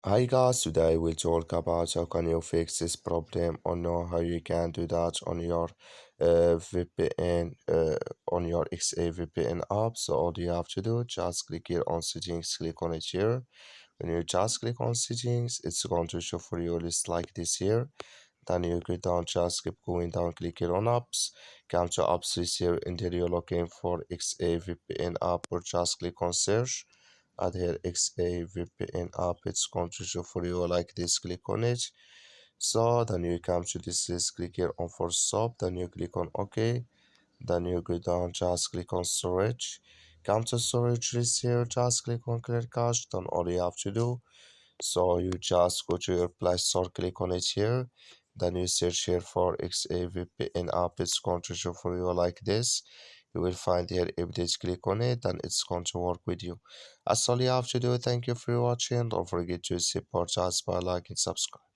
Hi guys, today we'll talk about how can you fix this problem or know how you can do that on your VPN on your XA VPN app. So all you have to do, just click here on settings, click on it here. When you just click on settings, it's going to show for you a list like this here. Then you go down, just keep going down, click here on apps, come to apps is here, enter you're looking for XA VPN app or just click on search. Add here XA VPN app, it's going to show for you like this, click on it. So then you come to this list, click here on for stop, then you click on OK, then you go down, just click on storage, come to storage list here, just click on clear cache, then all you have to do, so you just go to your Play Store, click on it here, then you search here for XAVPN app, it's going to show for you like this. You will find here updates, click on it, and it's going to work with you. That's all you have to do. Thank you for watching. Don't forget to support us by like and subscribe.